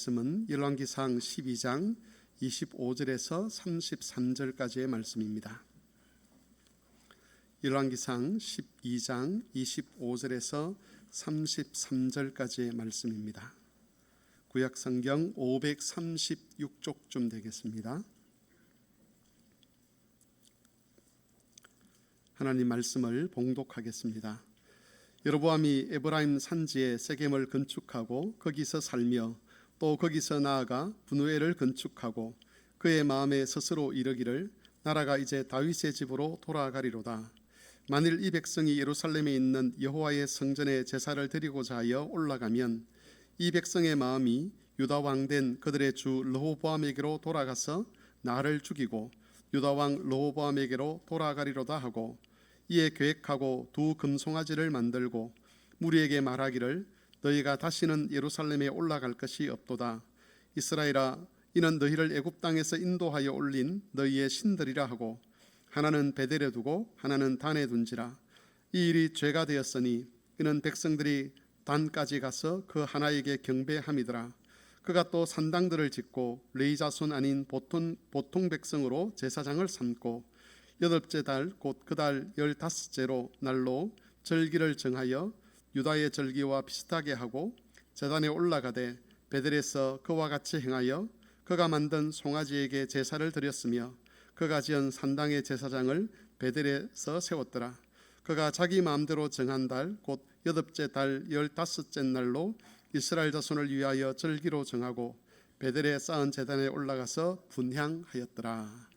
말씀은 열왕기상 12장 25절에서 33절까지의 말씀입니다. 열왕기상 12장 25절에서 33절까지의 말씀입니다. 구약성경 536쪽쯤 되겠습니다. 하나님 말씀을 봉독하겠습니다. 여로보암이 에브라임 산지에 세겜을 건축하고 거기서 살며 또 거기서 나아가 분우엘을 건축하고 그의 마음에 스스로 이르기를 나라가 이제 다윗의 집으로 돌아가리로다. 만일 이 백성이 예루살렘에 있는 여호와의 성전에 제사를 드리고자 하여 올라가면 이 백성의 마음이 유다 왕 된 그들의 주 르호보암에게로 돌아가서 나를 죽이고 유다 왕 르호보암에게로 돌아가리로다 하고, 이에 계획하고 두 금송아지를 만들고 무리에게 말하기를 너희가 다시는 예루살렘에 올라갈 것이 없도다. 이스라엘아, 이는 너희를 애굽 땅에서 인도하여 올린 너희의 신들이라 하고, 하나는 베델에 두고 하나는 단에 둔지라. 이 일이 죄가 되었으니 이는 백성들이 단까지 가서 그 하나에게 경배함이더라. 그가 또 산당들을 짓고 레위 자손 아닌 보통 백성으로 제사장을 삼고 여덟째 달 곧 그 달 15째로 날로 절기를 정하여 유다의 절기와 비슷하게 하고 제단에 올라가되 베델에서 그와 같이 행하여 그가 만든 송아지에게 제사를 드렸으며 그가 지은 산당의 제사장을 베델에서 세웠더라. 그가 자기 마음대로 정한 달 곧 여덟째 달 15째 날로 이스라엘 자손을 위하여 절기로 정하고 베델에 쌓은 제단에 올라가서 분향하였더라.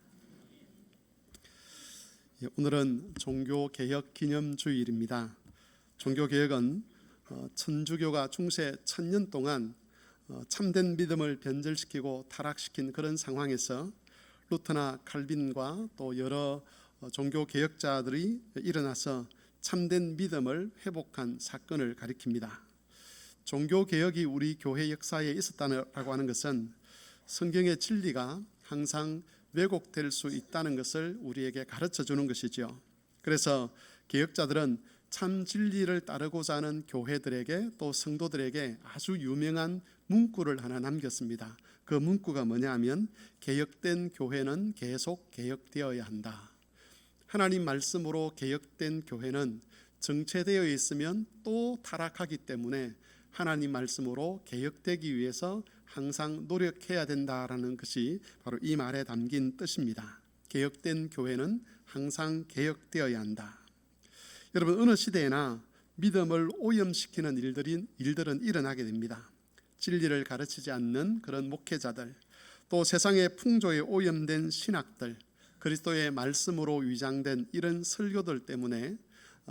오늘은 종교개혁 기념주일입니다. 종교개혁은 천주교가 중세 1000년 동안 참된 믿음을 변절시키고 타락시킨 그런 상황에서 루터나 칼빈과 또 여러 종교개혁자들이 일어나서 참된 믿음을 회복한 사건을 가리킵니다. 종교개혁이 우리 교회 역사에 있었다고 하는 것은 성경의 진리가 항상 왜곡될 수 있다는 것을 우리에게 가르쳐 주는 것이죠. 그래서 개혁자들은 참 진리를 따르고자 하는 교회들에게 또 성도들에게 아주 유명한 문구를 하나 남겼습니다. 그 문구가 뭐냐 하면 개혁된 교회는 계속 개혁되어야 한다. 하나님 말씀으로 개혁된 교회는 정체되어 있으면 또 타락하기 때문에 하나님 말씀으로 개혁되기 위해서 항상 노력해야 된다라는 것이 바로 이 말에 담긴 뜻입니다. 개혁된 교회는 항상 개혁되어야 한다. 여러분, 어느 시대에나 믿음을 오염시키는 일들은 일어나게 됩니다. 진리를 가르치지 않는 그런 목회자들, 또 세상의 풍조에 오염된 신학들, 그리스도의 말씀으로 위장된 이런 설교들 때문에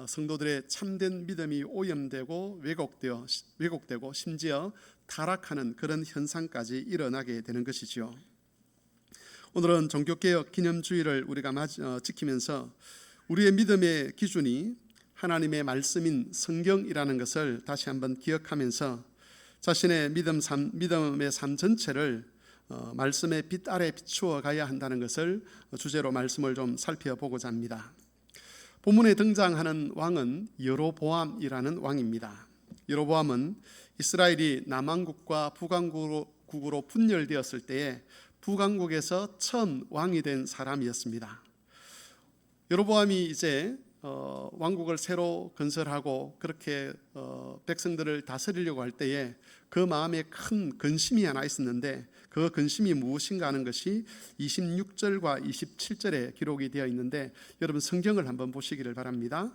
성도들의 참된 믿음이 오염되고 왜곡되고 심지어 타락하는 그런 현상까지 일어나게 되는 것이죠. 오늘은 종교개혁 기념주일을 우리가 지키면서 우리의 믿음의 기준이 하나님의 말씀인 성경이라는 것을 다시 한번 기억하면서 자신의 믿음의 삶 전체를 말씀의 빛 아래 비추어 가야 한다는 것을 주제로 말씀을 좀 살펴보고자 합니다. 본문에 등장하는 왕은 여로보암이라는 왕입니다. 여로보암은 이스라엘이 남왕국과 북왕국으로 분열되었을 때에 북왕국에서 처음 왕이 된 사람이었습니다. 여로보암이 이제 왕국을 새로 건설하고 그렇게 백성들을 다스리려고 할 때에 그 마음에 큰 근심이 하나 있었는데, 그 근심이 무엇인가 하는 것이 26절과 27절에 기록이 되어 있는데, 여러분 성경을 한번 보시기를 바랍니다.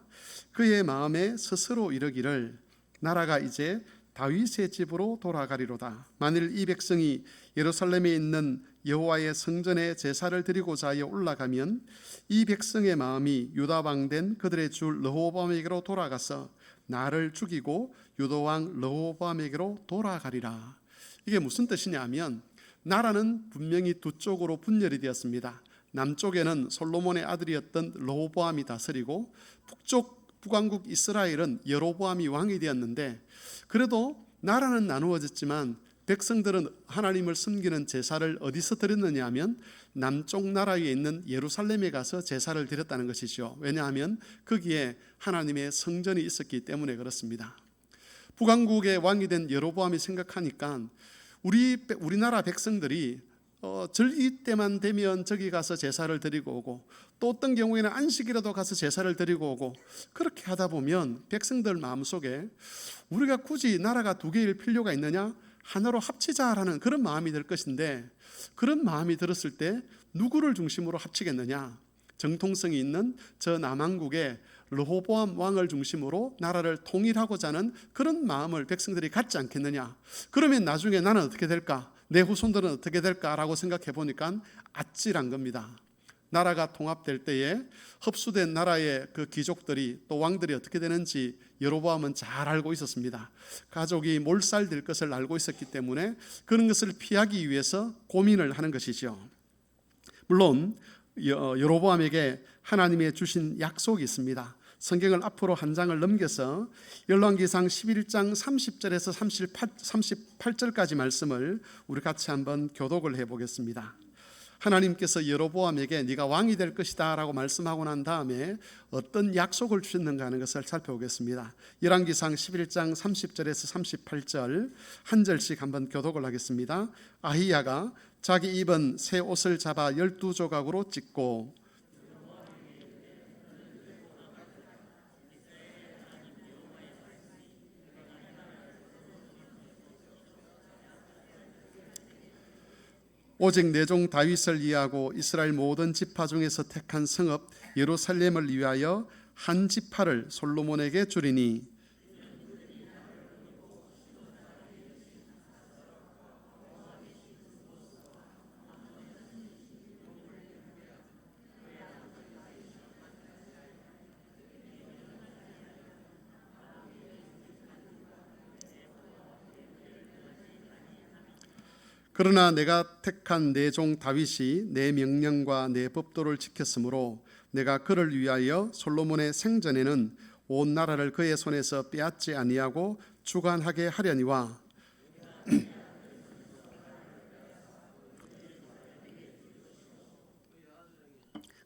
그의 마음에 스스로 이르기를 나라가 이제 다윗의 집으로 돌아가리로다. 만일 이 백성이 예루살렘에 있는 여호와의 성전에 제사를 드리고자 하여 올라가면 이 백성의 마음이 유다 왕 된 그들의 주 르호보암에게로 돌아가서 나를 죽이고 유다 왕 르호보암에게로 돌아가리라. 이게 무슨 뜻이냐 하면, 나라는 분명히 두 쪽으로 분열이 되었습니다. 남쪽에는 솔로몬의 아들이었던 르호보암이 다스리고 북왕국 이스라엘은 여로보암이 왕이 되었는데, 그래도 나라는 나누어졌지만 백성들은 하나님을 섬기는 제사를 어디서 드렸느냐 하면 남쪽 나라에 있는 예루살렘에 가서 제사를 드렸다는 것이죠. 왜냐하면 거기에 하나님의 성전이 있었기 때문에 그렇습니다. 북왕국의 왕이 된 여로보암이 생각하니까 우리나라 백성들이 절기 때만 되면 저기 가서 제사를 드리고 오고, 또 어떤 경우에는 안식이라도 가서 제사를 드리고 오고, 그렇게 하다 보면 백성들 마음속에 우리가 굳이 나라가 두 개일 필요가 있느냐, 하나로 합치자라는 그런 마음이 들 것인데, 그런 마음이 들었을 때 누구를 중심으로 합치겠느냐? 정통성이 있는 저 남한국의 르호보암 왕을 중심으로 나라를 통일하고자 하는 그런 마음을 백성들이 갖지 않겠느냐? 그러면 나중에 나는 어떻게 될까? 내 후손들은 어떻게 될까라고 생각해 보니까 아찔한 겁니다. 나라가 통합될 때에 흡수된 나라의 그 귀족들이, 또 왕들이 어떻게 되는지 여로보암은 잘 알고 있었습니다. 가족이 몰살될 것을 알고 있었기 때문에 그런 것을 피하기 위해서 고민을 하는 것이죠. 물론 여로보암에게 하나님의 주신 약속이 있습니다. 성경을 앞으로 한 장을 넘겨서 열왕기상 11장 30절에서 38절까지 말씀을 우리 같이 한번 교독을 해보겠습니다. 하나님께서 여로보암에게 네가 왕이 될 것이다 라고 말씀하고 난 다음에 어떤 약속을 주셨는가 하는 것을 살펴보겠습니다. 열왕기상 11장 30절에서 38절 한 절씩 한번 교독을 하겠습니다. 아히야가 자기 입은 새 옷을 잡아 12조각으로 찢고 오직 내 종 다윗을 위하고 이스라엘 모든 지파 중에서 택한 성읍 예루살렘을 위하여 한 지파를 솔로몬에게 주리니 그러나 내가 택한 내 종 다윗이 내 명령과 내 법도를 지켰으므로 내가 그를 위하여 솔로몬의 생전에는 온 나라를 그의 손에서 빼앗지 아니하고 주관하게 하려니와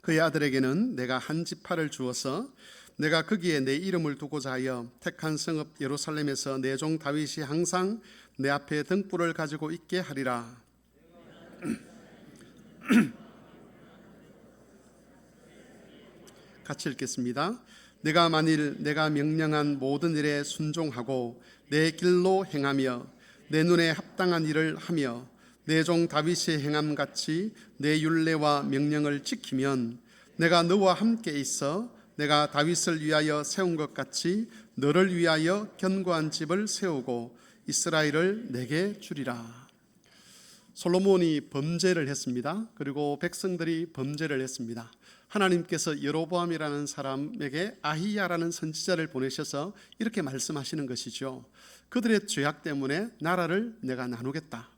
그의 아들에게는 내가 한 지파를 주어서 내가 거기에 내 이름을 두고자 하여 택한 성읍 예루살렘에서 내 종 다윗이 항상 내 앞에 등불을 가지고 있게 하리라. 같이 읽겠습니다. 내가 만일 내가 명령한 모든 일에 순종하고 내 길로 행하며 내 눈에 합당한 일을 하며 내 종 다윗이 행함같이 내 율례와 명령을 지키면 내가 너와 함께 있어 내가 다윗을 위하여 세운 것 같이 너를 위하여 견고한 집을 세우고 이스라엘을 내게 주리라. 솔로몬이 범죄를 했습니다. 그리고 백성들이 범죄를 했습니다. 하나님께서 여로보암이라는 사람에게 아히야라는 선지자를 보내셔서 이렇게 말씀하시는 것이죠. 그들의 죄악 때문에 나라를 내가 나누겠다.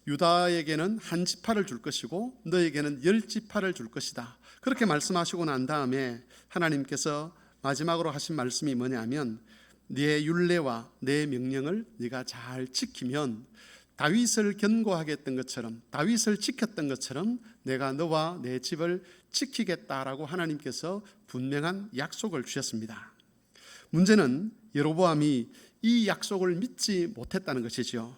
유다에게는 한 지파를 줄 것이고 너에게는 10지파를 줄 것이다. 그렇게 말씀하시고 난 다음에 하나님께서 마지막으로 하신 말씀이 뭐냐면 네 율례와 내 명령을 네가 잘 지키면 다윗을 견고하게 했던 것처럼, 다윗을 지켰던 것처럼 내가 너와 내 집을 지키겠다라고 하나님께서 분명한 약속을 주셨습니다. 문제는 여로보암이 이 약속을 믿지 못했다는 것이죠.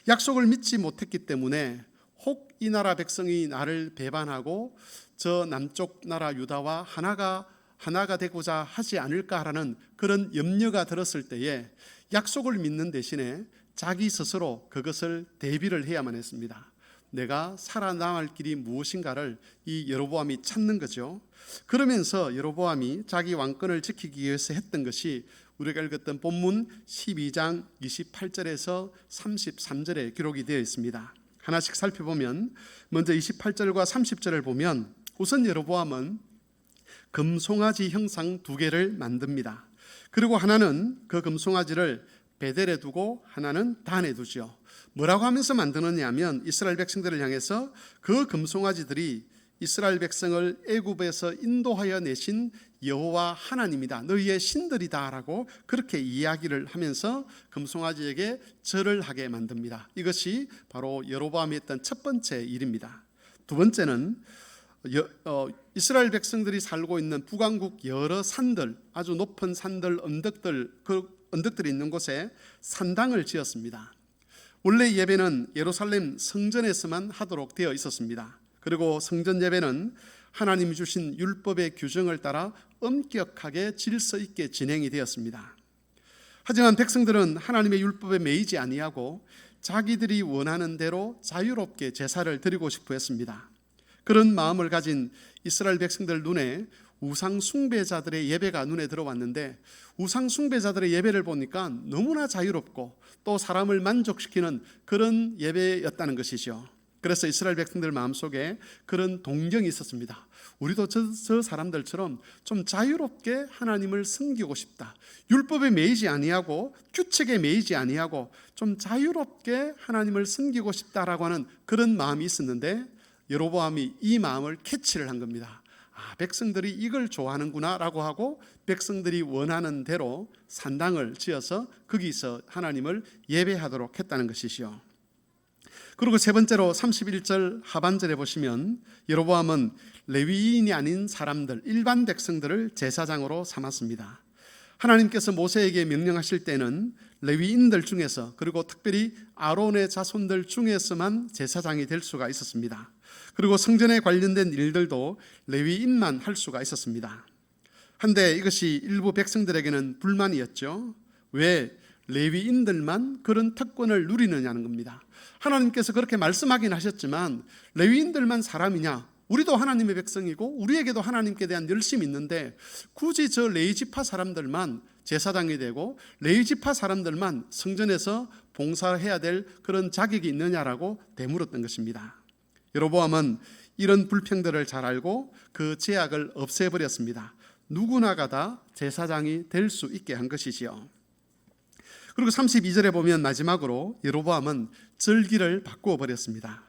약속을 믿지 못했기 때문에 혹 이 나라 백성이 나를 배반하고 저 남쪽 나라 유다와 하나가 되고자 하지 않을까라는 그런 염려가 들었을 때에 약속을 믿는 대신에 자기 스스로 그것을 대비를 해야만 했습니다. 내가 살아남을 길이 무엇인가를 이 여로보암이 찾는 거죠. 그러면서 여로보암이 자기 왕권을 지키기 위해서 했던 것이 우리가 읽었던 본문 12장 28절에서 33절에 기록이 되어 있습니다. 하나씩 살펴보면 먼저 28절과 30절을 보면 우선 여로보암은 금송아지 형상 2개를 만듭니다. 그리고 하나는 그 금송아지를 베델에 두고 하나는 단에 두죠. 뭐라고 하면서 만드느냐 하면 이스라엘 백성들을 향해서 그 금송아지들이 이스라엘 백성을 애굽에서 인도하여 내신 여호와 하나님이다, 너희의 신들이다라고 그렇게 이야기를 하면서 금송아지에게 절을 하게 만듭니다. 이것이 바로 여로보암이 했던 첫 번째 일입니다. 두 번째는 이스라엘 백성들이 살고 있는 북왕국 여러 산들, 아주 높은 산들, 언덕들이 있는 곳에 산당을 지었습니다. 원래 예배는 예루살렘 성전에서만 하도록 되어 있었습니다. 그리고 성전 예배는 하나님이 주신 율법의 규정을 따라 엄격하게 질서 있게 진행이 되었습니다. 하지만 백성들은 하나님의 율법에 매이지 아니하고 자기들이 원하는 대로 자유롭게 제사를 드리고 싶어 했습니다. 그런 마음을 가진 이스라엘 백성들 눈에 우상 숭배자들의 예배가 눈에 들어왔는데, 우상 숭배자들의 예배를 보니까 너무나 자유롭고 또 사람을 만족시키는 그런 예배였다는 것이죠. 그래서 이스라엘 백성들 마음속에 그런 동경이 있었습니다. 우리도 저 사람들처럼 좀 자유롭게 하나님을 섬기고 싶다. 율법에 매이지 아니하고 규칙에 매이지 아니하고 좀 자유롭게 하나님을 섬기고 싶다라고 하는 그런 마음이 있었는데, 여로보암이 이 마음을 캐치를 한 겁니다. 백성들이 이걸 좋아하는구나 라고 하고 백성들이 원하는 대로 산당을 지어서 거기서 하나님을 예배하도록 했다는 것이죠. 그리고 세 번째로 31절 하반절에 보시면 여로보암은 레위인이 아닌 사람들, 일반 백성들을 제사장으로 삼았습니다. 하나님께서 모세에게 명령하실 때는 레위인들 중에서, 그리고 특별히 아론의 자손들 중에서만 제사장이 될 수가 있었습니다. 그리고 성전에 관련된 일들도 레위인만 할 수가 있었습니다. 한데 이것이 일부 백성들에게는 불만이었죠. 왜 레위인들만 그런 특권을 누리느냐는 겁니다. 하나님께서 그렇게 말씀하긴 하셨지만 레위인들만 사람이냐? 우리도 하나님의 백성이고 우리에게도 하나님께 대한 열심이 있는데 굳이 저 레위지파 사람들만 제사장이 되고 레위지파 사람들만 성전에서 봉사해야 될 그런 자격이 있느냐라고 되물었던 것입니다. 여로보암은 이런 불평들을 잘 알고 그 제약을 없애버렸습니다. 누구나가 다 제사장이 될 수 있게 한 것이지요. 그리고 32절에 보면 마지막으로 여로보암은 절기를 바꾸어 버렸습니다.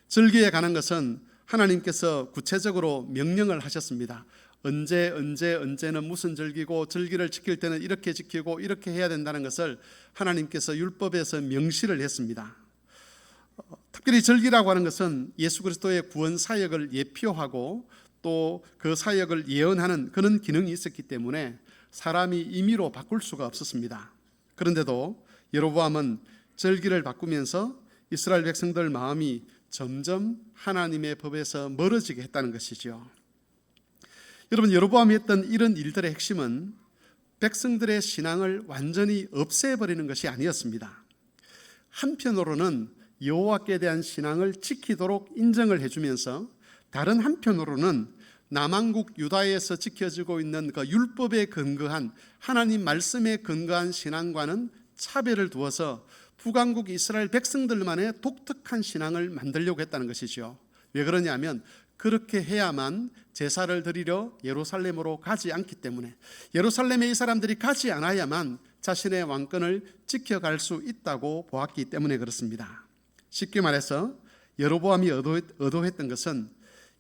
절기에 관한 것은 하나님께서 구체적으로 명령을 하셨습니다. 언제는 무슨 절기고 절기를 지킬 때는 이렇게 지키고 이렇게 해야 된다는 것을 하나님께서 율법에서 명시를 했습니다. 특별히 절기라고 하는 것은 예수 그리스도의 구원 사역을 예표하고 또 그 사역을 예언하는 그런 기능이 있었기 때문에 사람이 임의로 바꿀 수가 없었습니다. 그런데도 여로보암은 절기를 바꾸면서 이스라엘 백성들 마음이 점점 하나님의 법에서 멀어지게 했다는 것이죠. 여러분, 여로보암이 했던 이런 일들의 핵심은 백성들의 신앙을 완전히 없애버리는 것이 아니었습니다. 한편으로는 여호와께 대한 신앙을 지키도록 인정을 해주면서 다른 한편으로는 남한국 유다에서 지켜지고 있는 그 율법에 근거한 하나님 말씀에 근거한 신앙과는 차별을 두어서 북왕국 이스라엘 백성들만의 독특한 신앙을 만들려고 했다는 것이죠. 왜 그러냐면 그렇게 해야만 제사를 드리려 예루살렘으로 가지 않기 때문에, 예루살렘에 이 사람들이 가지 않아야만 자신의 왕권을 지켜갈 수 있다고 보았기 때문에 그렇습니다. 쉽게 말해서 여로보암이 의도했던 것은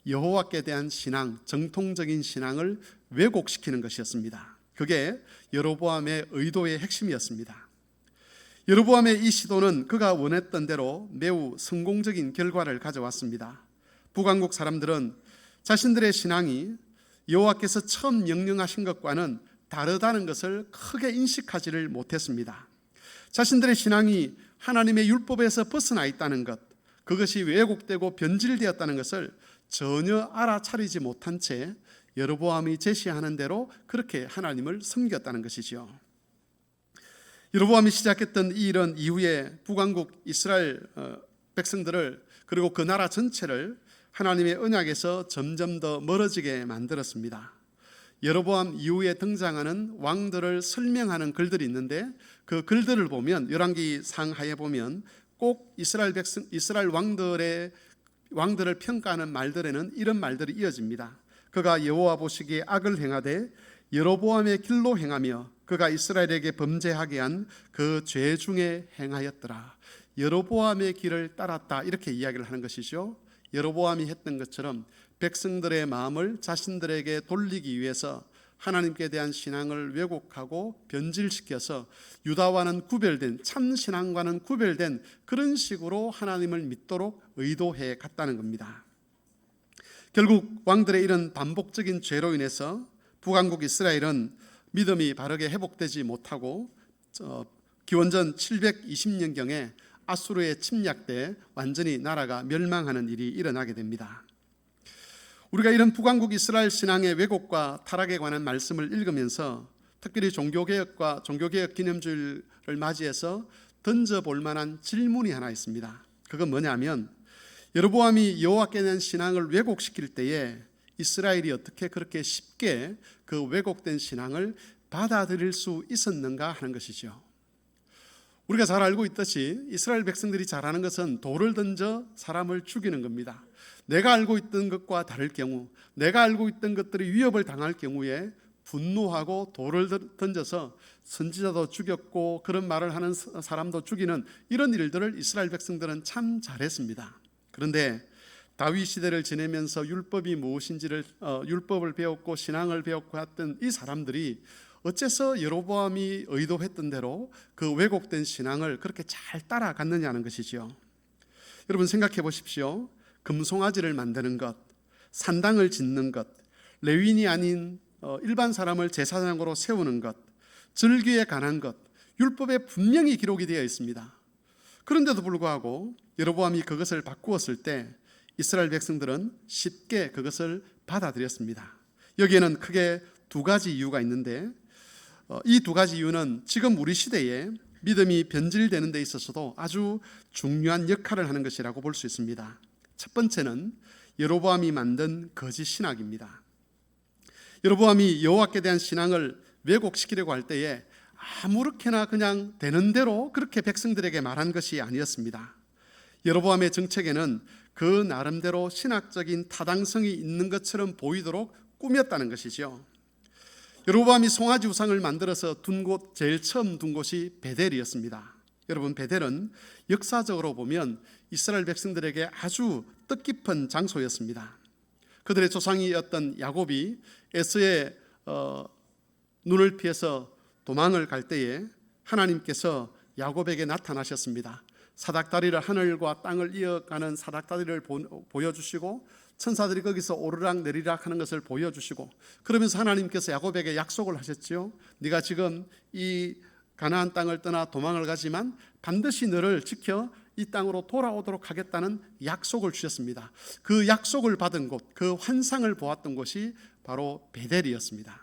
여호와께 대한 신앙, 정통적인 신앙을 왜곡시키는 것이었습니다. 그게 여로보암의 의도의 핵심이었습니다. 여로보암의 이 시도는 그가 원했던 대로 매우 성공적인 결과를 가져왔습니다. 북왕국 사람들은 자신들의 신앙이 여호와께서 처음 명령하신 것과는 다르다는 것을 크게 인식하지를 못했습니다. 자신들의 신앙이 하나님의 율법에서 벗어나 있다는 것, 그것이 왜곡되고 변질되었다는 것을 전혀 알아차리지 못한 채 여로보암이 제시하는 대로 그렇게 하나님을 섬겼다는 것이죠. 여로보암이 시작했던 이 일은 이후에 북왕국 이스라엘 백성들을, 그리고 그 나라 전체를 하나님의 언약에서 점점 더 멀어지게 만들었습니다. 여로보암 이후에 등장하는 왕들을 설명하는 글들이 있는데 그 글들을 보면 열왕기 상하에 보면 꼭 이스라엘 왕들을 평가하는 말들에는 이런 말들이 이어집니다. 그가 여호와 보시기에 악을 행하되 여로보암의 길로 행하며 그가 이스라엘에게 범죄하게 한 그 죄 중에 행하였더라. 여로보암의 길을 따랐다, 이렇게 이야기를 하는 것이죠. 여로보암이 했던 것처럼 백성들의 마음을 자신들에게 돌리기 위해서 하나님께 대한 신앙을 왜곡하고 변질시켜서 유다와는 구별된, 참 신앙과는 구별된 그런 식으로 하나님을 믿도록 의도해 갔다는 겁니다. 결국 왕들의 이런 반복적인 죄로 인해서 북왕국 이스라엘은 믿음이 바르게 회복되지 못하고 기원전 720년경에 아수르에 침략돼 완전히 나라가 멸망하는 일이 일어나게 됩니다. 우리가 이런 북왕국 이스라엘 신앙의 왜곡과 타락에 관한 말씀을 읽으면서 특별히 종교개혁과 종교개혁 기념주일을 맞이해서 던져볼 만한 질문이 하나 있습니다. 그건 뭐냐면 여로보암이 여호와께 대한 신앙을 왜곡시킬 때에 이스라엘이 어떻게 그렇게 쉽게 그 왜곡된 신앙을 받아들일 수 있었는가 하는 것이죠. 우리가 잘 알고 있듯이 이스라엘 백성들이 잘하는 것은 돌을 던져 사람을 죽이는 겁니다. 내가 알고 있던 것과 다를 경우, 내가 알고 있던 것들이 위협을 당할 경우에 분노하고 돌을 던져서 선지자도 죽였고 그런 말을 하는 사람도 죽이는 이런 일들을 이스라엘 백성들은 참 잘했습니다. 그런데 다윗 시대를 지내면서 율법이 무엇인지를 율법을 배웠고 신앙을 배웠고 했던 이 사람들이 어째서 여로보암이 의도했던 대로 그 왜곡된 신앙을 그렇게 잘 따라갔느냐는 것이죠. 여러분 생각해 보십시오. 금송아지를 만드는 것, 산당을 짓는 것, 레위인이 아닌 일반 사람을 제사장으로 세우는 것, 절기에 관한 것, 율법에 분명히 기록이 되어 있습니다. 그런데도 불구하고 여로보암이 그것을 바꾸었을 때 이스라엘 백성들은 쉽게 그것을 받아들였습니다. 여기에는 크게 두 가지 이유가 있는데 이 두 가지 이유는 지금 우리 시대에 믿음이 변질되는 데 있어서도 아주 중요한 역할을 하는 것이라고 볼 수 있습니다. 첫 번째는 여로보암이 만든 거짓 신학입니다. 여로보암이 여호와께 대한 신앙을 왜곡시키려고 할 때에 아무렇게나 그냥 되는 대로 그렇게 백성들에게 말한 것이 아니었습니다. 여로보암의 정책에는 그 나름대로 신학적인 타당성이 있는 것처럼 보이도록 꾸몄다는 것이죠. 여로보암이 송아지 우상을 만들어서 둔 곳, 제일 처음 둔 곳이 베델이었습니다. 여러분, 베델은 역사적으로 보면 이스라엘 백성들에게 아주 뜻깊은 장소였습니다. 그들의 조상이었던 야곱이 에서의 눈을 피해서 도망을 갈 때에 하나님께서 야곱에게 나타나셨습니다. 사닥다리를, 하늘과 땅을 이어가는 사닥다리를 보여주시고 천사들이 거기서 오르락 내리락 하는 것을 보여주시고, 그러면서 하나님께서 야곱에게 약속을 하셨죠. 네가 지금 이 가나안 땅을 떠나 도망을 가지만 반드시 너를 지켜 이 땅으로 돌아오도록 하겠다는 약속을 주셨습니다. 그 약속을 받은 곳, 그 환상을 보았던 곳이 바로 베델이었습니다.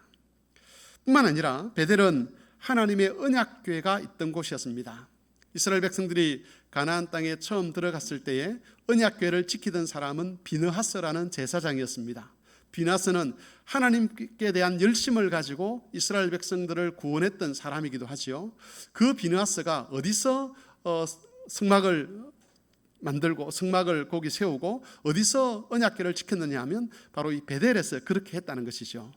뿐만 아니라 베델은 하나님의 언약궤가 있던 곳이었습니다. 이스라엘 백성들이 가나안 땅에 처음 들어갔을 때에 언약궤를 지키던 사람은 비느하스라는 제사장이었습니다. 비느하스는 하나님께 대한 열심을 가지고 이스라엘 백성들을 구원했던 사람이기도 하지요. 그 비느하스가 어디서 성막을 만들고 성막을 거기 세우고 어디서 언약궤를 지켰느냐 하면 바로 이 베델에서 그렇게 했다는 것이죠.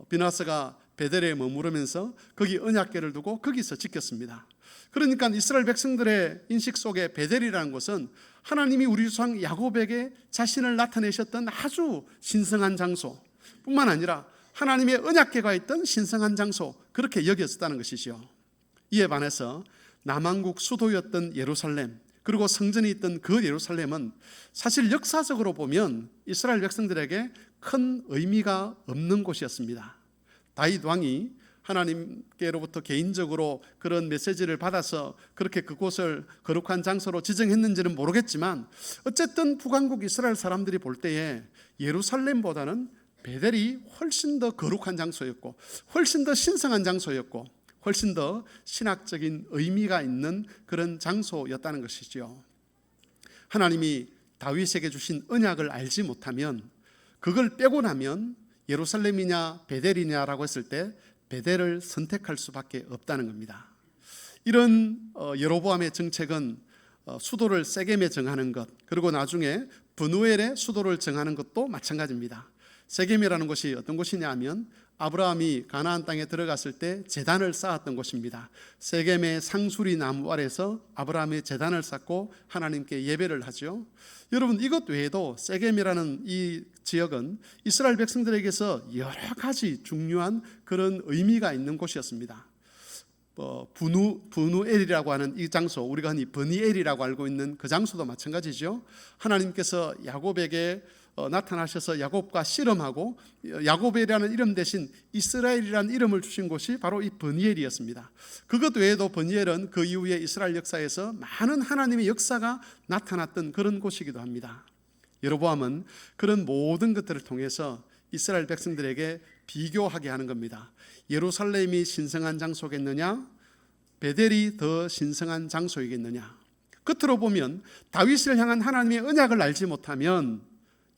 비느하스가 베델에 머무르면서 거기 언약궤를 두고 거기서 지켰습니다. 그러니까 이스라엘 백성들의 인식 속에 베델이라는 것은 하나님이 우리 조상 야곱에게 자신을 나타내셨던 아주 신성한 장소, 뿐만 아니라 하나님의 언약궤가 있던 신성한 장소, 그렇게 여겼다는 것이죠. 이에 반해서 남왕국 수도였던 예루살렘, 그리고 성전이 있던 그 예루살렘은 사실 역사적으로 보면 이스라엘 백성들에게 큰 의미가 없는 곳이었습니다. 다윗 왕이 하나님께로부터 개인적으로 그런 메시지를 받아서 그렇게 그곳을 거룩한 장소로 지정했는지는 모르겠지만 어쨌든 북왕국 이스라엘 사람들이 볼 때에 예루살렘보다는 베델이 훨씬 더 거룩한 장소였고 훨씬 더 신성한 장소였고 훨씬 더 신학적인 의미가 있는 그런 장소였다는 것이죠. 하나님이 다윗에게 주신 언약을 알지 못하면, 그걸 빼고 나면 예루살렘이냐 베델이냐라고 했을 때 베델을 선택할 수밖에 없다는 겁니다. 이런 여로보암의 정책은 수도를 세겜에 정하는 것, 그리고 나중에 브누엘의 수도를 정하는 것도 마찬가지입니다. 세겜이라는 곳이 어떤 곳이냐 하면 아브라함이 가나안 땅에 들어갔을 때 제단을 쌓았던 곳입니다. 세겜의 상수리 나무 아래서 아브라함의 제단을 쌓고 하나님께 예배를 하죠. 여러분, 이것 외에도 세겜이라는 이 지역은 이스라엘 백성들에게서 여러 가지 중요한 그런 의미가 있는 곳이었습니다. 브누엘이라고 하는 이 장소, 우리가 흔히 버니엘이라고 알고 있는 그 장소도 마찬가지죠. 하나님께서 야곱에게 나타나셔서 야곱과 씨름하고 야곱이라는 이름 대신 이스라엘이라는 이름을 주신 곳이 바로 이 버니엘이었습니다. 그것 외에도 버니엘은 그 이후에 이스라엘 역사에서 많은 하나님의 역사가 나타났던 그런 곳이기도 합니다. 여로보암은 그런 모든 것들을 통해서 이스라엘 백성들에게 비교하게 하는 겁니다. 예루살렘이 신성한 장소겠느냐, 베델이 더 신성한 장소이겠느냐. 끝으로 보면 다윗을 향한 하나님의 언약을 알지 못하면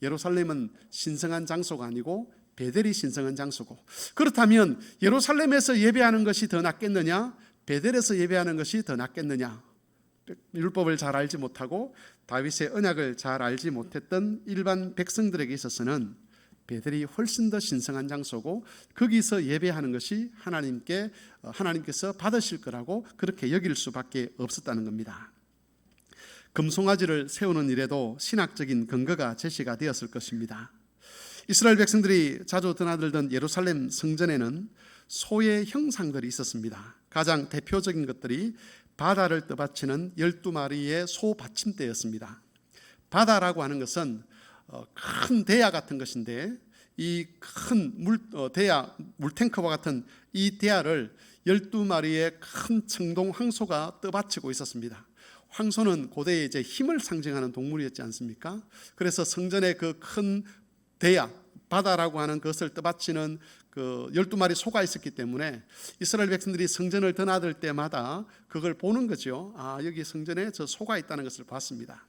예루살렘은 신성한 장소가 아니고 베델이 신성한 장소고, 그렇다면 예루살렘에서 예배하는 것이 더 낫겠느냐, 베델에서 예배하는 것이 더 낫겠느냐. 율법을 잘 알지 못하고 다윗의 언약을 잘 알지 못했던 일반 백성들에게 있어서는 베델이 훨씬 더 신성한 장소고 거기서 예배하는 것이 하나님께서 받으실 거라고 그렇게 여길 수밖에 없었다는 겁니다. 금송아지를 세우는 일에도 신학적인 근거가 제시가 되었을 것입니다. 이스라엘 백성들이 자주 드나들던 예루살렘 성전에는 소의 형상들이 있었습니다. 가장 대표적인 것들이 바다를 떠받치는 12마리의 소 받침대였습니다. 바다라고 하는 것은 큰 대야 같은 것인데, 이 큰 물탱크와 같은 이 대야를 12마리의 큰 청동 황소가 떠받치고 있었습니다. 황소는 고대에 이제 힘을 상징하는 동물이었지 않습니까? 그래서 성전의 그 큰 대야, 바다라고 하는 것을 떠받치는 그 12마리 소가 있었기 때문에 이스라엘 백성들이 성전을 드나들 때마다 그걸 보는 거죠. 아, 여기 성전에 저 소가 있다는 것을 봤습니다.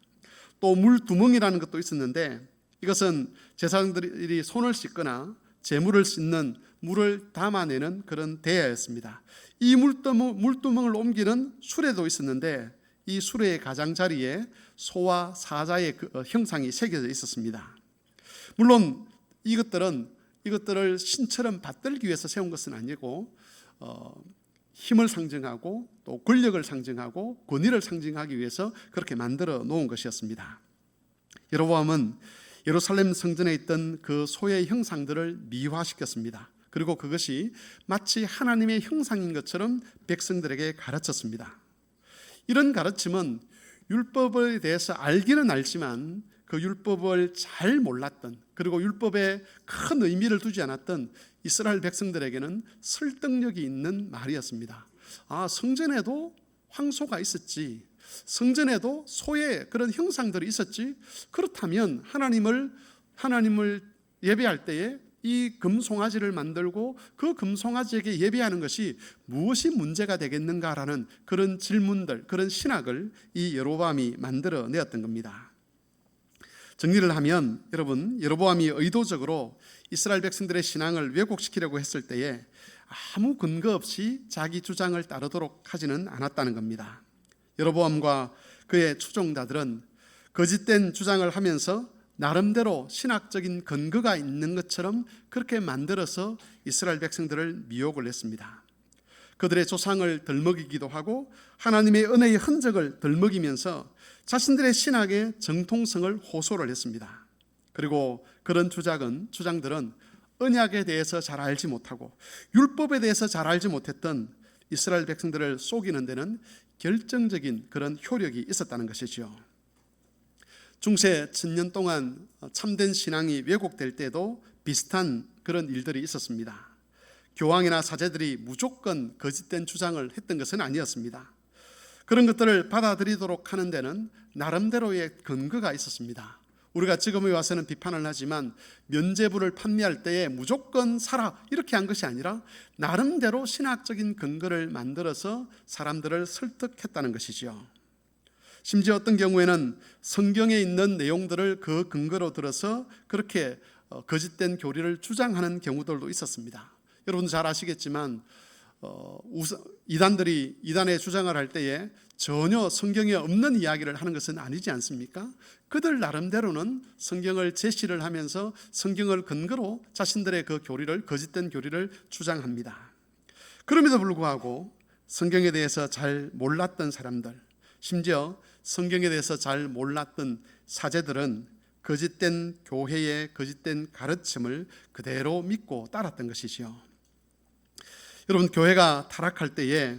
또 물두멍이라는 것도 있었는데, 이것은 제사장들이 손을 씻거나 제물을 씻는 물을 담아내는 그런 대야였습니다. 이 물두멍을 옮기는 수레도 있었는데, 이 수레의 가장자리에 소와 사자의 형상이 새겨져 있었습니다. 물론 이것들을 신처럼 받들기 위해서 세운 것은 아니고 힘을 상징하고 또 권력을 상징하고 권위를 상징하기 위해서 그렇게 만들어 놓은 것이었습니다. 여로보암은 예루살렘 성전에 있던 그 소의 형상들을 미화시켰습니다. 그리고 그것이 마치 하나님의 형상인 것처럼 백성들에게 가르쳤습니다. 이런 가르침은 율법에 대해서 알기는 알지만 그 율법을 잘 몰랐던, 그리고 율법에 큰 의미를 두지 않았던 이스라엘 백성들에게는 설득력이 있는 말이었습니다. 아, 성전에도 황소가 있었지, 성전에도 소의 그런 형상들이 있었지, 그렇다면 하나님을 예배할 때에 이 금송아지를 만들고 그 금송아지에게 예배하는 것이 무엇이 문제가 되겠는가라는 그런 질문들, 그런 신학을 이 여로보암이 만들어내었던 겁니다. 정리를 하면, 여러분, 여로보암이 의도적으로 이스라엘 백성들의 신앙을 왜곡시키려고 했을 때에 아무 근거 없이 자기 주장을 따르도록 하지는 않았다는 겁니다. 여로보암과 그의 추종자들은 거짓된 주장을 하면서 나름대로 신학적인 근거가 있는 것처럼 그렇게 만들어서 이스라엘 백성들을 미혹을 했습니다. 그들의 조상을 덜먹이기도 하고 하나님의 은혜의 흔적을 덜먹이면서 자신들의 신학의 정통성을 호소를 했습니다. 그리고 그런 주장들은 언약에 대해서 잘 알지 못하고 율법에 대해서 잘 알지 못했던 이스라엘 백성들을 속이는 데는 결정적인 그런 효력이 있었다는 것이죠. 중세 1000년 동안 참된 신앙이 왜곡될 때도 비슷한 그런 일들이 있었습니다. 교황이나 사제들이 무조건 거짓된 주장을 했던 것은 아니었습니다. 그런 것들을 받아들이도록 하는 데는 나름대로의 근거가 있었습니다. 우리가 지금에 와서는 비판을 하지만 면죄부를 판매할 때에 무조건 사라 이렇게 한 것이 아니라 나름대로 신학적인 근거를 만들어서 사람들을 설득했다는 것이죠. 심지어 어떤 경우에는 성경에 있는 내용들을 그 근거로 들어서 그렇게 거짓된 교리를 주장하는 경우들도 있었습니다. 여러분 잘 아시겠지만 이단의 주장을 할 때에 전혀 성경에 없는 이야기를 하는 것은 아니지 않습니까? 그들 나름대로는 성경을 제시를 하면서 성경을 근거로 자신들의 그 교리를, 거짓된 교리를 주장합니다. 그럼에도 불구하고 성경에 대해서 잘 몰랐던 사람들, 심지어 성경에 대해서 잘 몰랐던 사제들은 거짓된 교회의 거짓된 가르침을 그대로 믿고 따랐던 것이지요. 여러분, 교회가 타락할 때에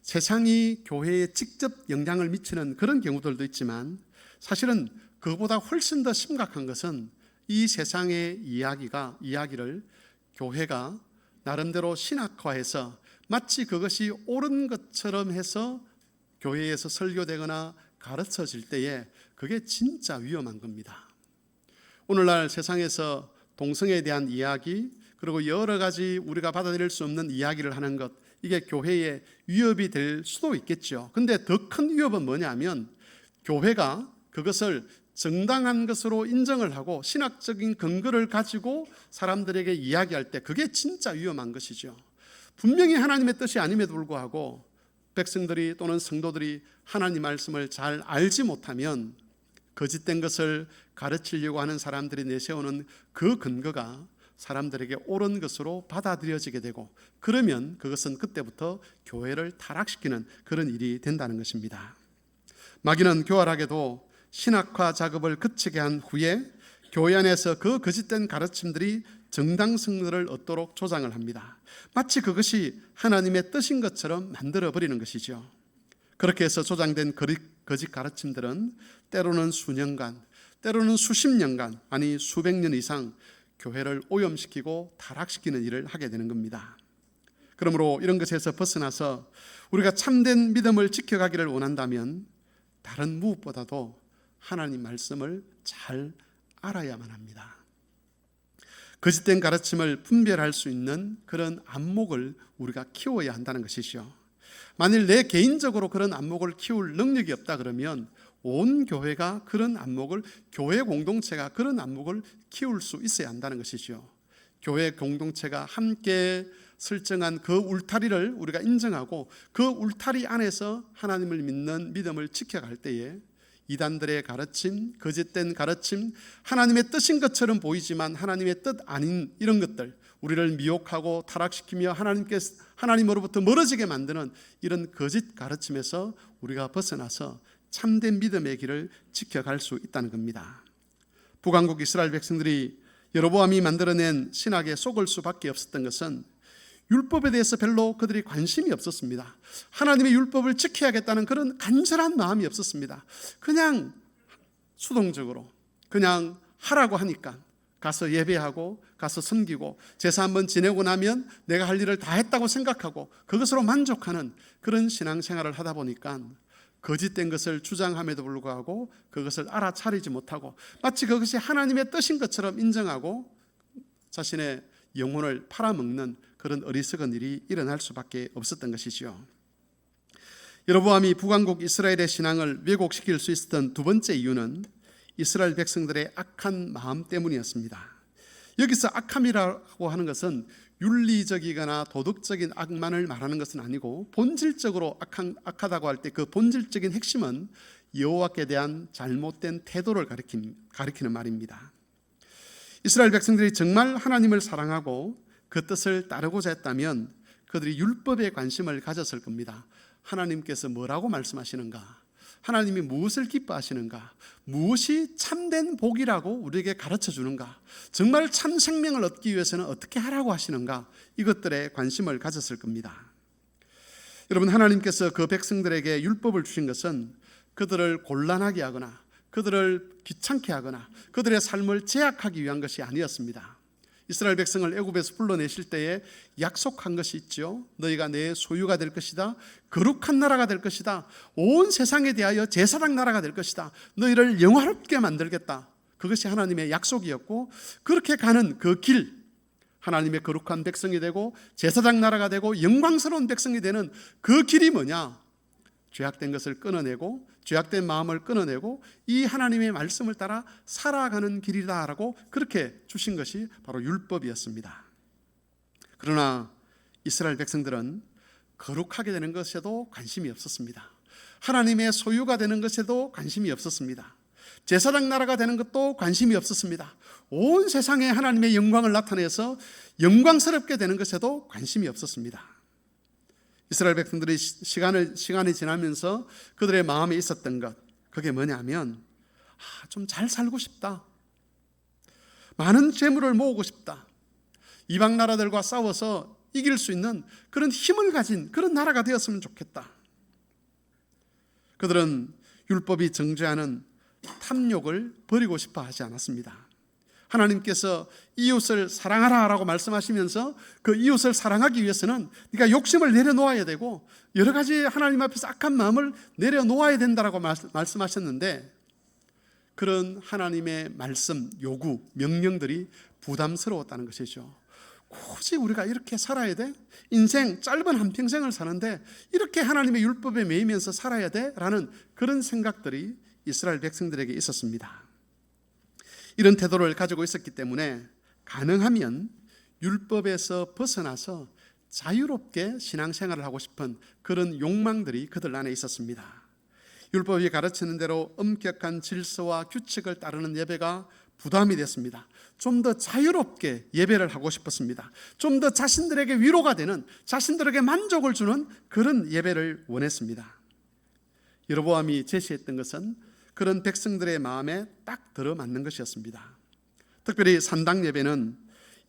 세상이 교회에 직접 영향을 미치는 그런 경우들도 있지만 사실은 그보다 훨씬 더 심각한 것은 이 세상의 이야기를 교회가 나름대로 신학화해서 마치 그것이 옳은 것처럼 해서 교회에서 설교되거나 가르쳐질 때에 그게 진짜 위험한 겁니다. 오늘날 세상에서 동성애에 대한 이야기, 그리고 여러 가지 우리가 받아들일 수 없는 이야기를 하는 것, 이게 교회에 위협이 될 수도 있겠죠. 근데 더 큰 위협은 뭐냐면 교회가 그것을 정당한 것으로 인정을 하고 신학적인 근거를 가지고 사람들에게 이야기할 때 그게 진짜 위험한 것이죠. 분명히 하나님의 뜻이 아님에도 불구하고 백성들이 또는 성도들이 하나님 말씀을 잘 알지 못하면 거짓된 것을 가르치려고 하는 사람들이 내세우는 그 근거가 사람들에게 옳은 것으로 받아들여지게 되고, 그러면 그것은 그때부터 교회를 타락시키는 그런 일이 된다는 것입니다. 마귀는 교활하게도 신학화 작업을 그치게 한 후에 교회 안에서 그 거짓된 가르침들이 정당성을 얻도록 조장을 합니다. 마치 그것이 하나님의 뜻인 것처럼 만들어버리는 것이죠. 그렇게 해서 조장된 거짓 가르침들은 때로는 수년간, 때로는 수십 년간, 아니 수백 년 이상 교회를 오염시키고 타락시키는 일을 하게 되는 겁니다. 그러므로 이런 것에서 벗어나서 우리가 참된 믿음을 지켜가기를 원한다면 다른 무엇보다도 하나님 말씀을 잘 알아야만 합니다. 거짓된 가르침을 분별할 수 있는 그런 안목을 우리가 키워야 한다는 것이죠. 만일 내 개인적으로 그런 안목을 키울 능력이 없다 그러면 온 교회가 그런 안목을, 교회 공동체가 그런 안목을 키울 수 있어야 한다는 것이죠. 교회 공동체가 함께 설정한 그 울타리를 우리가 인정하고 그 울타리 안에서 하나님을 믿는 믿음을 지켜갈 때에 이단들의 가르침, 거짓된 가르침, 하나님의 뜻인 것처럼 보이지만 하나님의 뜻 아닌 이런 것들, 우리를 미혹하고 타락시키며 하나님으로부터 멀어지게 만드는 이런 거짓 가르침에서 우리가 벗어나서 참된 믿음의 길을 지켜갈 수 있다는 겁니다. 북왕국 이스라엘 백성들이 여로보암이 만들어낸 신학에 속을 수밖에 없었던 것은 율법에 대해서 별로 그들이 관심이 없었습니다. 하나님의 율법을 지켜야겠다는 그런 간절한 마음이 없었습니다. 그냥 수동적으로 그냥 하라고 하니까 가서 예배하고 가서 섬기고 제사 한번 지내고 나면 내가 할 일을 다 했다고 생각하고 그것으로 만족하는 그런 신앙생활을 하다 보니까 거짓된 것을 주장함에도 불구하고 그것을 알아차리지 못하고 마치 그것이 하나님의 뜻인 것처럼 인정하고 자신의 영혼을 팔아먹는 그런 어리석은 일이 일어날 수밖에 없었던 것이죠. 여로보암이 북왕국 이스라엘의 신앙을 왜곡시킬 수 있었던 두 번째 이유는 이스라엘 백성들의 악한 마음 때문이었습니다. 여기서 악함이라고 하는 것은 윤리적이거나 도덕적인 악만을 말하는 것은 아니고 본질적으로 악하다고 할 때 그 본질적인 핵심은 여호와께 대한 잘못된 태도를 가리키는 말입니다. 이스라엘 백성들이 정말 하나님을 사랑하고 그 뜻을 따르고자 했다면 그들이 율법에 관심을 가졌을 겁니다. 하나님께서 뭐라고 말씀하시는가? 하나님이 무엇을 기뻐하시는가? 무엇이 참된 복이라고 우리에게 가르쳐 주는가? 정말 참 생명을 얻기 위해서는 어떻게 하라고 하시는가? 이것들에 관심을 가졌을 겁니다. 여러분, 하나님께서 그 백성들에게 율법을 주신 것은 그들을 곤란하게 하거나 그들을 귀찮게 하거나 그들의 삶을 제약하기 위한 것이 아니었습니다. 이스라엘 백성을 애굽에서 불러내실 때에 약속한 것이 있죠. 너희가 내 소유가 될 것이다. 거룩한 나라가 될 것이다. 온 세상에 대하여 제사장 나라가 될 것이다. 너희를 영화롭게 만들겠다. 그것이 하나님의 약속이었고 그렇게 가는 그 길, 하나님의 거룩한 백성이 되고 제사장 나라가 되고 영광스러운 백성이 되는 그 길이 뭐냐? 죄악된 것을 끊어내고 죄악된 마음을 끊어내고 이 하나님의 말씀을 따라 살아가는 길이다라고 그렇게 주신 것이 바로 율법이었습니다. 그러나 이스라엘 백성들은 거룩하게 되는 것에도 관심이 없었습니다. 하나님의 소유가 되는 것에도 관심이 없었습니다. 제사장 나라가 되는 것도 관심이 없었습니다. 온 세상에 하나님의 영광을 나타내서 영광스럽게 되는 것에도 관심이 없었습니다. 이스라엘 백성들이 시간이 지나면서 그들의 마음에 있었던 것, 그게 뭐냐면 좀 잘 살고 싶다. 많은 재물을 모으고 싶다. 이방 나라들과 싸워서 이길 수 있는 그런 힘을 가진 그런 나라가 되었으면 좋겠다. 그들은 율법이 정죄하는 탐욕을 버리고 싶어 하지 않았습니다. 하나님께서 이웃을 사랑하라라고 말씀하시면서 그 이웃을 사랑하기 위해서는 네가 욕심을 내려놓아야 되고 여러 가지 하나님 앞에서 악한 마음을 내려놓아야 된다라고 말씀하셨는데, 그런 하나님의 말씀, 요구, 명령들이 부담스러웠다는 것이죠. 굳이 우리가 이렇게 살아야 돼? 인생 짧은 한평생을 사는데 이렇게 하나님의 율법에 매이면서 살아야 돼? 라는 그런 생각들이 이스라엘 백성들에게 있었습니다. 이런 태도를 가지고 있었기 때문에 가능하면 율법에서 벗어나서 자유롭게 신앙생활을 하고 싶은 그런 욕망들이 그들 안에 있었습니다. 율법이 가르치는 대로 엄격한 질서와 규칙을 따르는 예배가 부담이 됐습니다. 좀 더 자유롭게 예배를 하고 싶었습니다. 좀 더 자신들에게 위로가 되는, 자신들에게 만족을 주는 그런 예배를 원했습니다. 여로보암이 제시했던 것은 그런 백성들의 마음에 딱 들어맞는 것이었습니다. 특별히 산당 예배는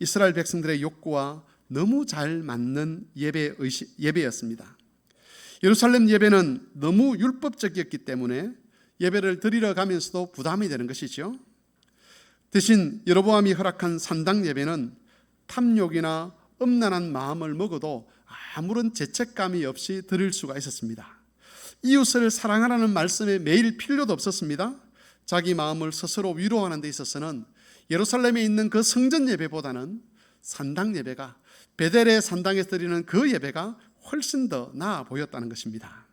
이스라엘 백성들의 욕구와 너무 잘 맞는 예배였습니다. 예루살렘 예배는 너무 율법적이었기 때문에 예배를 드리러 가면서도 부담이 되는 것이죠. 대신 여로보암이 허락한 산당 예배는 탐욕이나 음란한 마음을 먹어도 아무런 죄책감이 없이 드릴 수가 있었습니다. 이웃을 사랑하라는 말씀에 매일 필요도 없었습니다. 자기 마음을 스스로 위로하는 데 있어서는 예루살렘에 있는 그 성전 예배보다는 산당 예배가, 베델의 산당에서 드리는 그 예배가 훨씬 더 나아 보였다는 것입니다.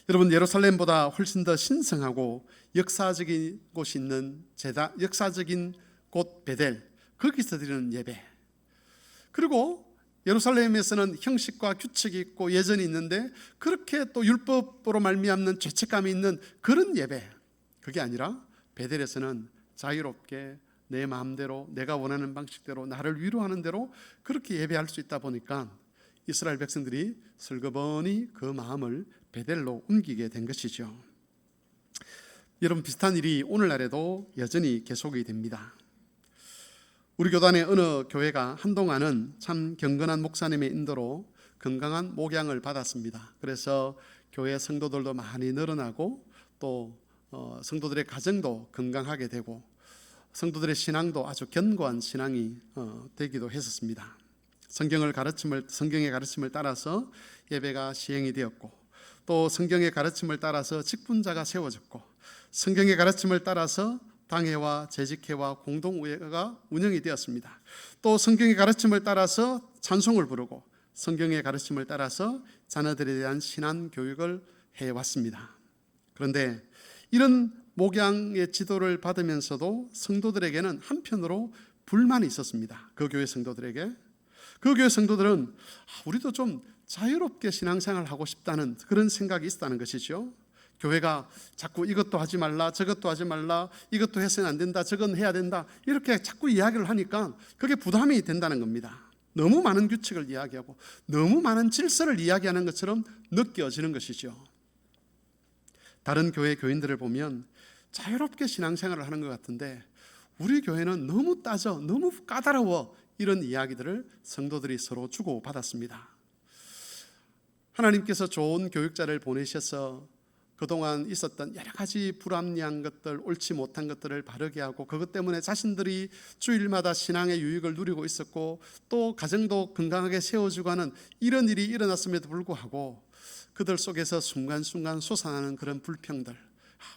여러분, 예루살렘보다 훨씬 더 신성하고 역사적인 곳이 있는 역사적인 곳 베델, 거기서 드리는 예배, 그리고 예루살렘에서는 형식과 규칙이 있고 예전이 있는데 그렇게 또 율법으로 말미암는 죄책감이 있는 그런 예배, 그게 아니라 베델에서는 자유롭게 내 마음대로, 내가 원하는 방식대로, 나를 위로하는 대로 그렇게 예배할 수 있다 보니까 이스라엘 백성들이 슬그머니 그 마음을 베델로 옮기게 된 것이죠. 여러분, 비슷한 일이 오늘날에도 여전히 계속이 됩니다. 우리 교단의 어느 교회가 한동안은 참 경건한 목사님의 인도로 건강한 목양을 받았습니다. 그래서 교회 성도들도 많이 늘어나고 또 성도들의 가정도 건강하게 되고 성도들의 신앙도 아주 견고한 신앙이 되기도 했었습니다. 성경의 가르침을 따라서 예배가 시행이 되었고, 또 성경의 가르침을 따라서 직분자가 세워졌고, 성경의 가르침을 따라서 당회와 재직회와 공동의회가 운영이 되었습니다. 또 성경의 가르침을 따라서 찬송을 부르고 성경의 가르침을 따라서 자녀들에 대한 신앙 교육을 해왔습니다. 그런데 이런 목양의 지도를 받으면서도 성도들에게는 한편으로 불만이 있었습니다. 그 교회 성도들에게. 그 교회 성도들은 우리도 좀 자유롭게 신앙생활을 하고 싶다는 그런 생각이 있었다는 것이죠. 교회가 자꾸 이것도 하지 말라, 저것도 하지 말라, 이것도 해서는 안 된다, 저건 해야 된다, 이렇게 자꾸 이야기를 하니까 그게 부담이 된다는 겁니다. 너무 많은 규칙을 이야기하고 너무 많은 질서를 이야기하는 것처럼 느껴지는 것이죠. 다른 교회 교인들을 보면 자유롭게 신앙생활을 하는 것 같은데 우리 교회는 너무 따져, 너무 까다로워, 이런 이야기들을 성도들이 서로 주고받았습니다. 하나님께서 좋은 교육자를 보내셔서 그동안 있었던 여러 가지 불합리한 것들, 옳지 못한 것들을 바르게 하고 그것 때문에 자신들이 주일마다 신앙의 유익을 누리고 있었고 또 가정도 건강하게 세워주고 하는 이런 일이 일어났음에도 불구하고 그들 속에서 순간순간 솟아나는 그런 불평들,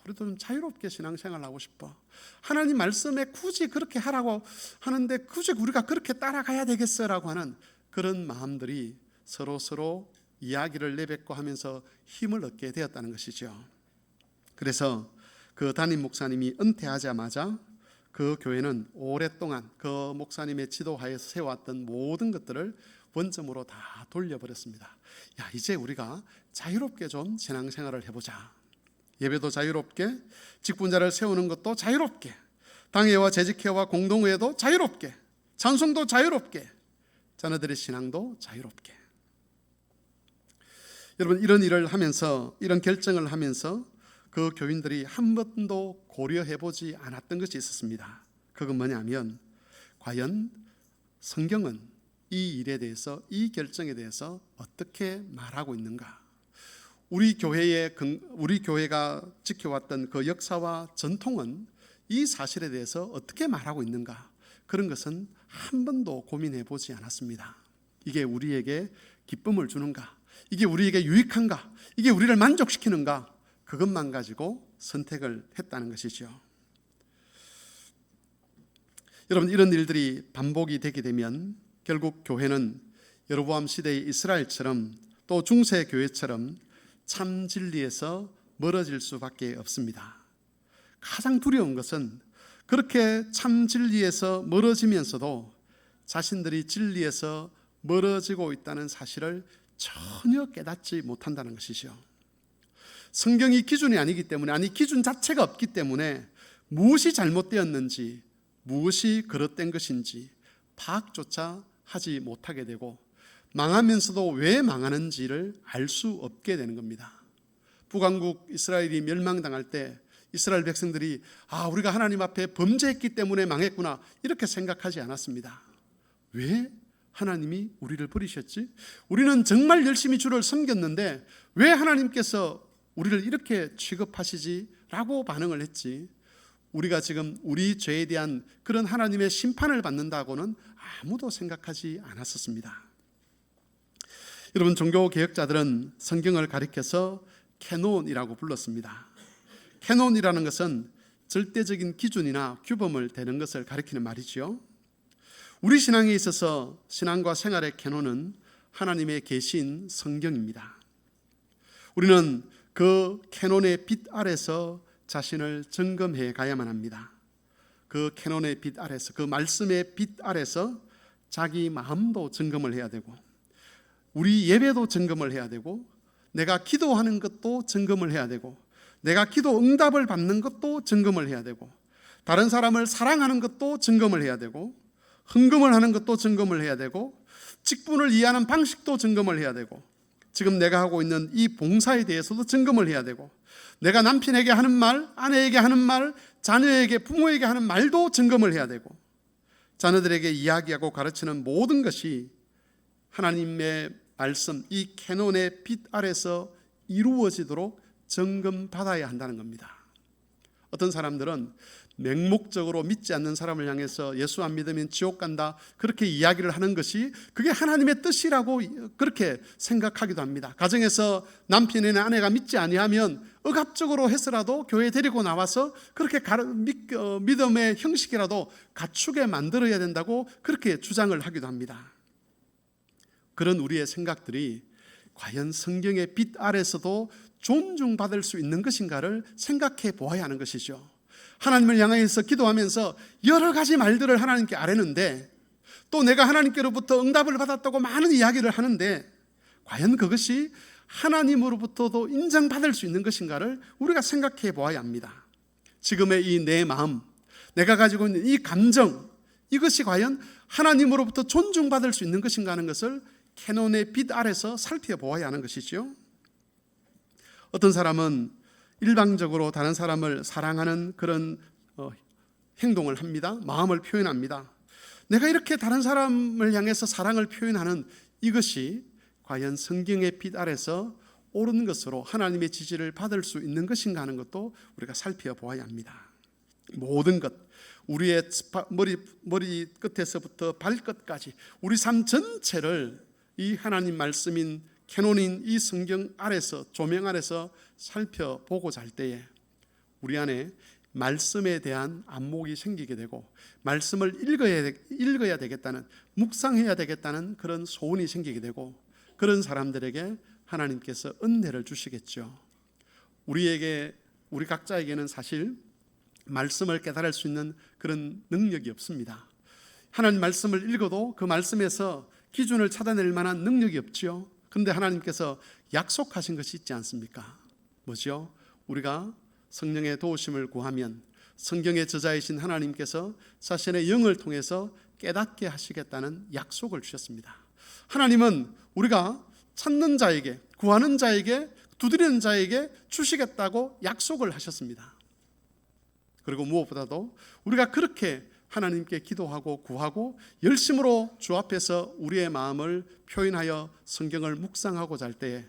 우리도 좀 자유롭게 신앙생활을 하고 싶어, 하나님 말씀에 굳이 그렇게 하라고 하는데 굳이 우리가 그렇게 따라가야 되겠어라고 하는 그런 마음들이 서로 이야기를 내뱉고 하면서 힘을 얻게 되었다는 것이죠. 그래서 그 담임 목사님이 은퇴하자마자 그 교회는 오랫동안 그 목사님의 지도하에서 세워왔던 모든 것들을 원점으로 다 돌려버렸습니다. 이제 우리가 자유롭게 좀 신앙생활을 해보자. 예배도 자유롭게, 직분자를 세우는 것도 자유롭게, 당회와 재직회와 공동회도 자유롭게, 찬송도 자유롭게, 자녀들의 신앙도 자유롭게. 여러분, 이런 일을 하면서, 이런 결정을 하면서 그 교인들이 한 번도 고려해보지 않았던 것이 있었습니다. 그건 뭐냐면 과연 성경은 이 일에 대해서, 이 결정에 대해서 어떻게 말하고 있는가? 우리 교회가 지켜왔던 그 역사와 전통은 이 사실에 대해서 어떻게 말하고 있는가, 그런 것은 한 번도 고민해 보지 않았습니다. 이게 우리에게 기쁨을 주는가, 이게 우리에게 유익한가, 이게 우리를 만족시키는가, 그것만 가지고 선택을 했다는 것이죠. 여러분, 이런 일들이 반복이 되게 되면 결국 교회는 여로보암 시대의 이스라엘처럼 또 중세 교회처럼 참 진리에서 멀어질 수밖에 없습니다. 가장 두려운 것은 그렇게 참 진리에서 멀어지면서도 자신들이 진리에서 멀어지고 있다는 사실을 전혀 깨닫지 못한다는 것이죠. 성경이 기준이 아니기 때문에, 아니 기준 자체가 없기 때문에 무엇이 잘못되었는지, 무엇이 그릇된 것인지 파악조차 하지 못하게 되고, 망하면서도 왜 망하는지를 알 수 없게 되는 겁니다. 북왕국 이스라엘이 멸망당할 때 이스라엘 백성들이 우리가 하나님 앞에 범죄했기 때문에 망했구나, 이렇게 생각하지 않았습니다. 왜 하나님이 우리를 버리셨지? 우리는 정말 열심히 주를 섬겼는데 왜 하나님께서 우리를 이렇게 취급하시지? 라고 반응을 했지, 우리가 지금 우리 죄에 대한 그런 하나님의 심판을 받는다고는 아무도 생각하지 않았었습니다. 여러분, 종교개혁자들은 성경을 가리켜서 캐논이라고 불렀습니다. 캐논이라는 것은 절대적인 기준이나 규범을 대는 것을 가리키는 말이죠. 우리 신앙에 있어서 신앙과 생활의 캐논은 하나님의 계신 성경입니다. 우리는 그 캐논의 빛 아래서 자신을 점검해 가야만 합니다. 그 캐논의 빛 아래서, 그 말씀의 빛 아래서 자기 마음도 점검을 해야 되고, 우리 예배도 점검을 해야 되고, 내가 기도하는 것도 점검을 해야 되고, 내가 기도 응답을 받는 것도 점검을 해야 되고, 다른 사람을 사랑하는 것도 점검을 해야 되고, 헌금을 하는 것도 점검을 해야 되고, 직분을 이해하는 방식도 점검을 해야 되고, 지금 내가 하고 있는 이 봉사에 대해서도 점검을 해야 되고, 내가 남편에게 하는 말, 아내에게 하는 말, 자녀에게, 부모에게 하는 말도 점검을 해야 되고, 자녀들에게 이야기하고 가르치는 모든 것이 하나님의 말씀, 이 캐논의 빛 아래서 이루어지도록 점검받아야 한다는 겁니다. 어떤 사람들은 맹목적으로 믿지 않는 사람을 향해서 예수 안 믿으면 지옥 간다, 그렇게 이야기를 하는 것이 그게 하나님의 뜻이라고 그렇게 생각하기도 합니다. 가정에서 남편이나 아내가 믿지 아니하면 억압적으로 해서라도 교회에 데리고 나와서 그렇게 믿음의 형식이라도 갖추게 만들어야 된다고 그렇게 주장을 하기도 합니다. 그런 우리의 생각들이 과연 성경의 빛 아래서도 존중받을 수 있는 것인가를 생각해 보아야 하는 것이죠. 하나님을 향해서 기도하면서 여러 가지 말들을 하나님께 아뢰는데, 또 내가 하나님께로부터 응답을 받았다고 많은 이야기를 하는데, 과연 그것이 하나님으로부터도 인정받을 수 있는 것인가를 우리가 생각해 보아야 합니다. 지금의 이 내 마음, 내가 가지고 있는 이 감정, 이것이 과연 하나님으로부터 존중받을 수 있는 것인가 하는 것을 캐논의 빛 아래서 살펴보아야 하는 것이죠. 어떤 사람은 일방적으로 다른 사람을 사랑하는 그런 행동을 합니다. 마음을 표현합니다. 내가 이렇게 다른 사람을 향해서 사랑을 표현하는 이것이 과연 성경의 빛 아래서 옳은 것으로 하나님의 지지를 받을 수 있는 것인가 하는 것도 우리가 살펴보아야 합니다. 모든 것, 우리의 머리 끝에서부터 발끝까지 우리 삶 전체를 이 하나님 말씀인 캐논인 이 성경 아래서, 조명 아래서 살펴보고자 할 때에 우리 안에 말씀에 대한 안목이 생기게 되고, 말씀을 읽어야 되겠다는, 묵상해야 되겠다는 그런 소원이 생기게 되고, 그런 사람들에게 하나님께서 은혜를 주시겠죠. 우리 각자에게는 사실 말씀을 깨달을 수 있는 그런 능력이 없습니다. 하나님 말씀을 읽어도 그 말씀에서 기준을 찾아낼 만한 능력이 없지요. 그런데 하나님께서 약속하신 것이 있지 않습니까? 뭐죠? 우리가 성령의 도우심을 구하면 성경의 저자이신 하나님께서 자신의 영을 통해서 깨닫게 하시겠다는 약속을 주셨습니다. 하나님은 우리가 찾는 자에게, 구하는 자에게, 두드리는 자에게 주시겠다고 약속을 하셨습니다. 그리고 무엇보다도 우리가 그렇게 하나님께 기도하고 구하고 열심으로 주 앞에서 우리의 마음을 표현하여 성경을 묵상하고자 할 때에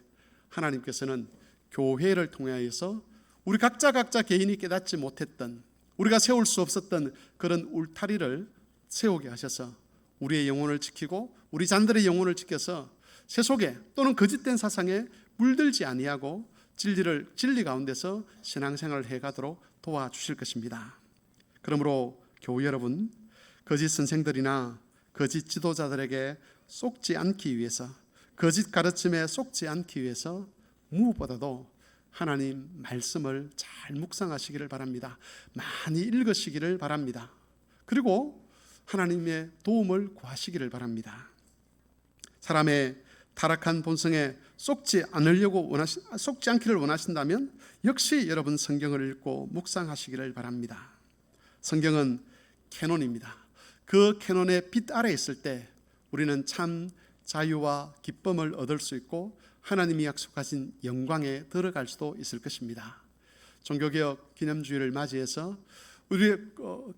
하나님께서는 교회를 통하여서 우리 각자 개인이 깨닫지 못했던 우리가 세울 수 없었던 그런 울타리를 세우게 하셔서 우리의 영혼을 지키고 우리 잔들의 영혼을 지켜서 세속에 또는 거짓된 사상에 물들지 아니하고 진리 가운데서 신앙생활을 해가도록 도와주실 것입니다. 그러므로 교우 여러분, 거짓 선생들이나 거짓 지도자들에게 속지 않기 위해서, 거짓 가르침에 속지 않기 위해서 무엇보다도 하나님 말씀을 잘 묵상하시기를 바랍니다. 많이 읽으시기를 바랍니다. 그리고 하나님의 도움을 구하시기를 바랍니다. 사람의 타락한 본성에 속지 않기를 원하신다면 역시 여러분 성경을 읽고 묵상하시기를 바랍니다. 성경은 캐논입니다. 그 캐논의 빛 아래 있을 때 우리는 참 자유와 기쁨을 얻을 수 있고 하나님이 약속하신 영광에 들어갈 수도 있을 것입니다. 종교개혁 기념주의를 맞이해서 우리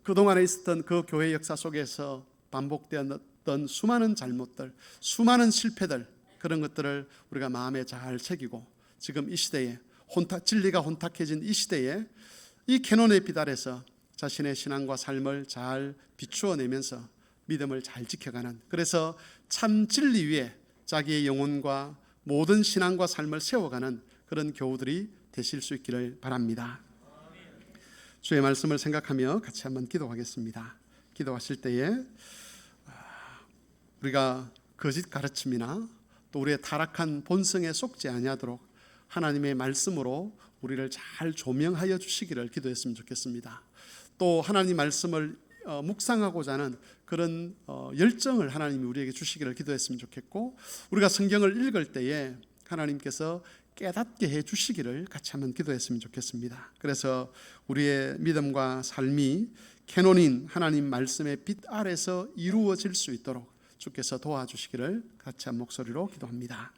그동안에 있었던 그 교회 역사 속에서 반복되었던 수많은 잘못들, 수많은 실패들, 그런 것들을 우리가 마음에 잘 새기고 지금 이 시대에 진리가 혼탁해진 이 시대에 이 캐논의 빛 아래서 자신의 신앙과 삶을 잘 비추어내면서 믿음을 잘 지켜가는, 그래서 참 진리 위에 자기의 영혼과 모든 신앙과 삶을 세워가는 그런 교우들이 되실 수 있기를 바랍니다. 주의 말씀을 생각하며 같이 한번 기도하겠습니다. 기도하실 때에 우리가 거짓 가르침이나 또 우리의 타락한 본성에 속지 아니하도록 하나님의 말씀으로 우리를 잘 조명하여 주시기를 기도했으면 좋겠습니다. 또 하나님 말씀을 묵상하고자 하는 그런 열정을 하나님이 우리에게 주시기를 기도했으면 좋겠고, 우리가 성경을 읽을 때에 하나님께서 깨닫게 해 주시기를 같이 한번 기도했으면 좋겠습니다. 그래서 우리의 믿음과 삶이 캐논인 하나님 말씀의 빛 아래서 이루어질 수 있도록 주께서 도와주시기를 같이 한 목소리로 기도합니다.